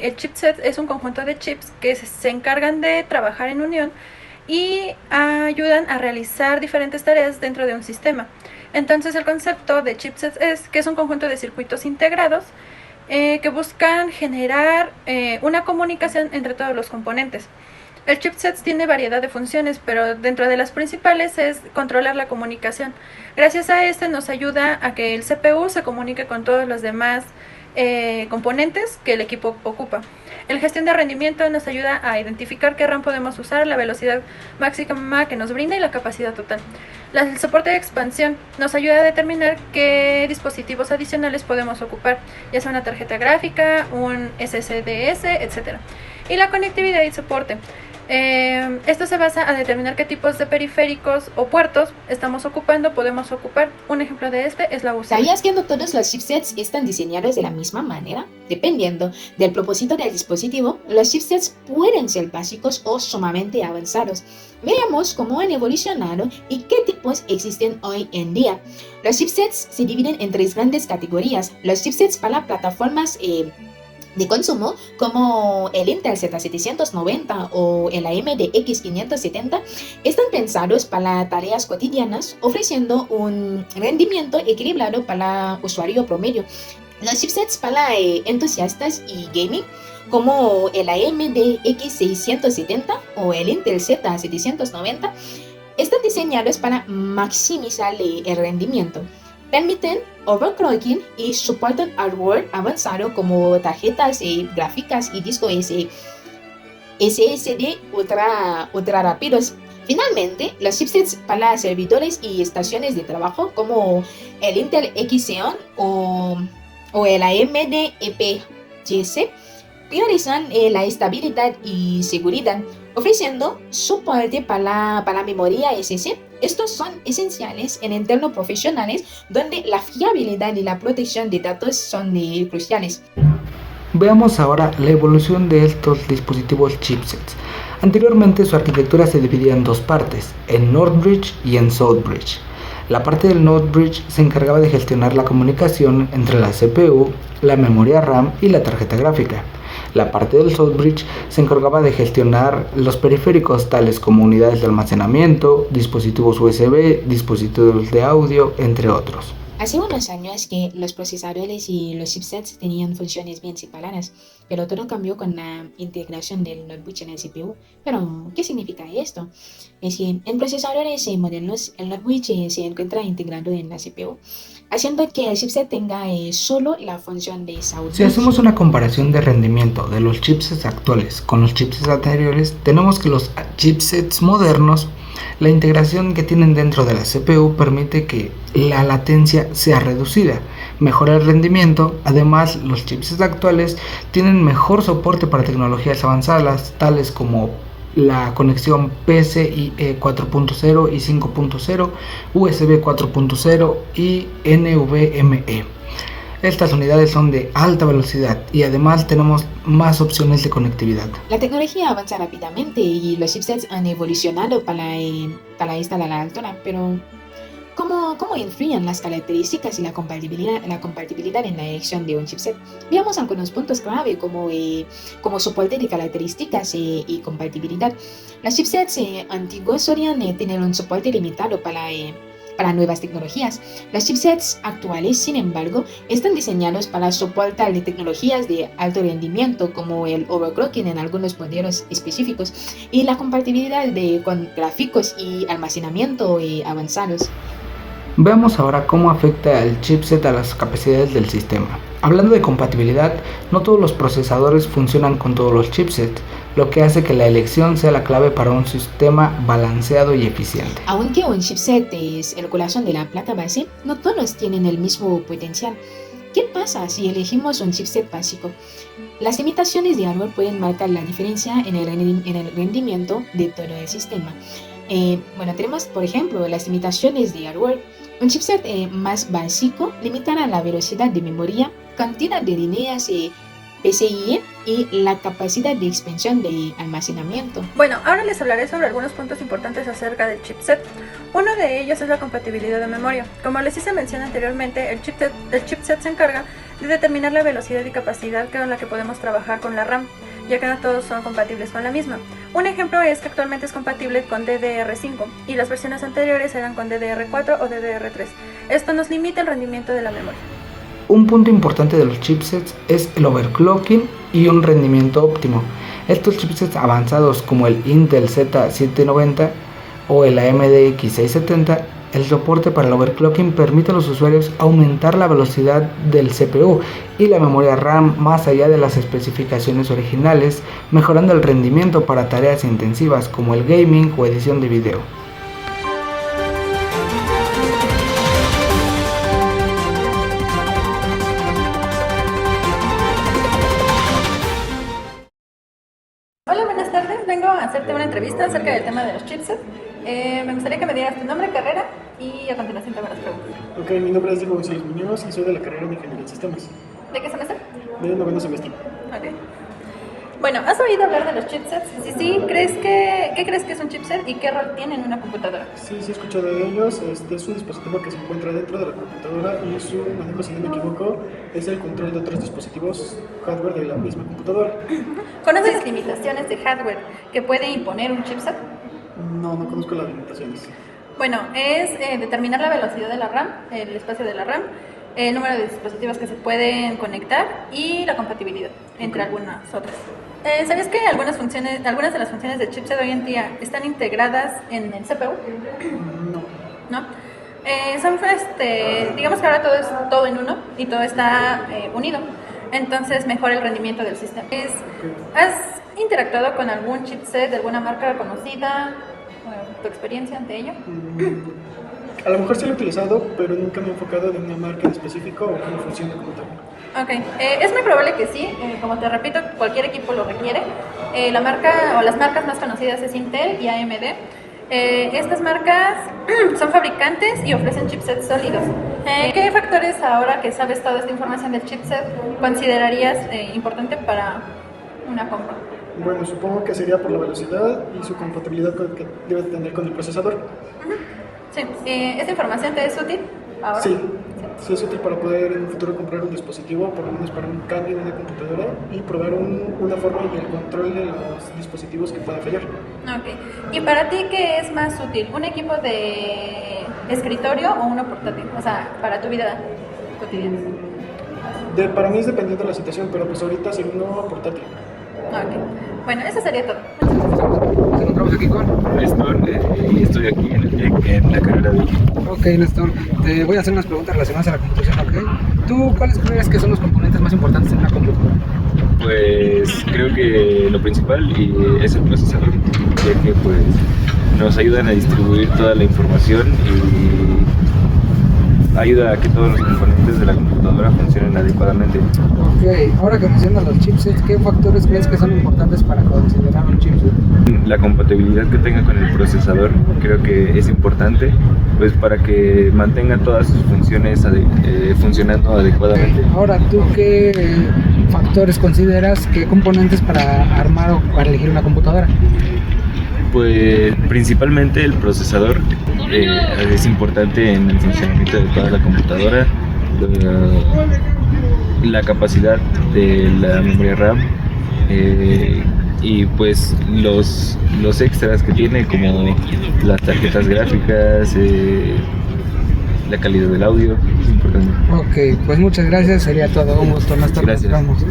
el chipset es un conjunto de chips que se encargan de trabajar en unión y ayudan a realizar diferentes tareas dentro de un sistema. Entonces el concepto de chipset es que es un conjunto de circuitos integrados que buscan generar una comunicación entre todos los componentes. El chipset tiene variedad de funciones, pero dentro de las principales es controlar la comunicación. Gracias a este nos ayuda a que el CPU se comunique con todos los demás componentes que el equipo ocupa. El gestión de rendimiento nos ayuda a identificar qué RAM podemos usar, la velocidad máxima que nos brinda y la capacidad total. El soporte de expansión nos ayuda a determinar qué dispositivos adicionales podemos ocupar, ya sea una tarjeta gráfica, un SSDS, etc. Y la conectividad y soporte. Esto se basa a determinar qué tipos de periféricos o puertos podemos ocupar. Un ejemplo de este es la USB. ¿Sabías que no todos los chipsets están diseñados de la misma manera? Dependiendo del propósito del dispositivo, los chipsets pueden ser básicos o sumamente avanzados. Veamos cómo han evolucionado y qué tipos existen hoy en día. Los chipsets se dividen en tres grandes categorías. Los chipsets para plataformas de consumo, como el Intel Z790 o el AMD X570, están pensados para tareas cotidianas, ofreciendo un rendimiento equilibrado para usuario promedio. Los chipsets para entusiastas y gaming, como el AMD X670 o el Intel Z790, están diseñados para maximizar el rendimiento. Permiten overclocking y soportan hardware avanzado como tarjetas gráficas y discos SSD ultra rápidos. Finalmente, los chipsets para servidores y estaciones de trabajo como el Intel Xeon o el AMD EPGC priorizan la estabilidad y seguridad, ofreciendo soporte para memoria SSD. Estos son esenciales en entornos profesionales donde la fiabilidad y la protección de datos son cruciales. Veamos ahora la evolución de estos dispositivos chipsets. Anteriormente su arquitectura se dividía en dos partes, en North Bridge y en South Bridge. La parte del North Bridge se encargaba de gestionar la comunicación entre la CPU, la memoria RAM y la tarjeta gráfica. La parte del South Bridge se encargaba de gestionar los periféricos tales como unidades de almacenamiento, dispositivos USB, dispositivos de audio, entre otros. Hace unos años que los procesadores y los chipsets tenían funciones bien separadas, pero todo cambió con la integración del North Bridge en el CPU. Pero, ¿qué significa esto? Es que en procesadores modernos, el North Bridge se encuentra integrado en la CPU, haciendo que el chipset tenga solo la función de South Bridge. Si hacemos una comparación de rendimiento de los chipsets actuales con los chipsets anteriores, tenemos que los chipsets modernos, la integración que tienen dentro de la CPU permite que la latencia sea reducida, mejora el rendimiento. Además, los chipsets actuales tienen mejor soporte para tecnologías avanzadas tales como la conexión PCIe 4.0 y 5.0, USB 4.0 y NVMe. Estas unidades son de alta velocidad y además tenemos más opciones de conectividad. La tecnología avanza rápidamente y los chipsets han evolucionado para estar a la altura, pero ¿cómo influyen las características y la compatibilidad en la elección de un chipset? Veamos algunos puntos clave como soporte de características y compatibilidad. Los chipsets antiguos solían tener un soporte limitado para nuevas tecnologías. Los chipsets actuales, sin embargo, están diseñados para soportar tecnologías de alto rendimiento como el overclocking en algunos modelos específicos y la compatibilidad con gráficos y almacenamiento avanzados. Veamos ahora cómo afecta el chipset a las capacidades del sistema. Hablando de compatibilidad, no todos los procesadores funcionan con todos los chipsets, lo que hace que la elección sea la clave para un sistema balanceado y eficiente. Aunque un chipset es el corazón de la placa base, no todos tienen el mismo potencial. ¿Qué pasa si elegimos un chipset básico? Las limitaciones de hardware pueden marcar la diferencia en el rendimiento de todo el sistema. Tenemos, por ejemplo, las limitaciones de hardware. Un chipset más básico limitará la velocidad de memoria, cantidad de líneas PCIe y la capacidad de expansión de almacenamiento. Bueno, ahora les hablaré sobre algunos puntos importantes acerca del chipset. Uno de ellos es la compatibilidad de memoria. Como les hice mención anteriormente, el chipset se encarga de determinar la velocidad y capacidad con la que podemos trabajar con la RAM, ya que no todos son compatibles con la misma. Un ejemplo es que actualmente es compatible con DDR5 y las versiones anteriores eran con DDR4 o DDR3. Esto nos limita el rendimiento de la memoria. Un punto importante de los chipsets es el overclocking y un rendimiento óptimo. Estos chipsets avanzados como el Intel Z790 o el AMD X670, el soporte para el overclocking permite a los usuarios aumentar la velocidad del CPU y la memoria RAM más allá de las especificaciones originales, mejorando el rendimiento para tareas intensivas como el gaming o edición de video. Hola, buenas tardes. Vengo a hacerte una entrevista acerca del tema de los chipsets. Me gustaría que me dieras tu nombre, carrera y a continuación te hago las preguntas. Ok, mi nombre es Diego González Muñoz y soy de la carrera de Ingeniería en Sistemas, ¿De qué semestre? de noveno semestre. Ok. Bueno, ¿has oído hablar de los chipsets? Si sí, ¿qué crees que es un chipset y qué rol tiene en una computadora? Sí, he escuchado de ellos. Este es un dispositivo que se encuentra dentro de la computadora y su manejo, si no me equivoco, es el control de otros dispositivos hardware de la misma computadora. ¿Conoces las limitaciones de hardware que puede imponer un chipset? No conozco las limitaciones. Bueno, es determinar la velocidad de la RAM, el espacio de la RAM, el número de dispositivos que se pueden conectar y la compatibilidad, entre algunas otras. ¿Sabías que algunas de las funciones de chipset hoy en día están integradas en el CPU? No. ¿No? Digamos que ahora todo es todo en uno y todo está unido, entonces mejora el rendimiento del sistema. ¿Has interactuado con algún chipset de alguna marca conocida? ¿Tu experiencia ante ello? A lo mejor sí lo he utilizado, pero nunca me he enfocado en una marca en específico o cómo funciona como tal. Ok, es muy probable que sí, como te repito, cualquier equipo lo requiere. La marca o las marcas más conocidas es Intel y AMD. Estas marcas son fabricantes y ofrecen chipsets sólidos. ¿Qué factores, ahora que sabes toda esta información del chipset, considerarías importante para una compra? Bueno, supongo que sería por la velocidad y su compatibilidad que debe tener con el procesador. Sí, ¿esta información te es útil ahora? Sí es útil para poder en un futuro comprar un dispositivo, por lo menos para un cambio de una computadora y probar una forma y el control de los dispositivos que puedan fallar. Ok, ¿y para ti qué es más útil? ¿Un equipo de escritorio o uno portátil? O sea, para tu vida cotidiana. Para mí es dependiendo de la situación, pero pues ahorita sería uno portátil. Ok, bueno, eso sería todo. Nos encontramos aquí con Néstor, y estoy aquí en el TEC en la carrera de... Ok, Néstor, te voy a hacer unas preguntas relacionadas a la computación, ¿ok? ¿Tú cuáles crees que son los componentes más importantes en una computadora? Pues creo que lo principal es el procesador, ya que pues nos ayudan a distribuir toda la información y ayuda a que todos los componentes de la computadora funcionen adecuadamente. Ok, ahora que mencionas los chipsets, ¿qué factores crees que son importantes para considerar un chipset? La compatibilidad que tenga con el procesador creo que es importante, pues para que mantenga todas sus funciones funcionando adecuadamente. Ahora, ¿tú qué factores consideras, qué componentes para armar o para elegir una computadora? Pues principalmente el procesador es importante en el funcionamiento de toda la computadora, la capacidad de la memoria RAM y pues los extras que tiene, como las tarjetas gráficas, la calidad del audio, es importante. Ok, pues muchas gracias, sería todo, un gusto, Néstor. Gracias. Vamos.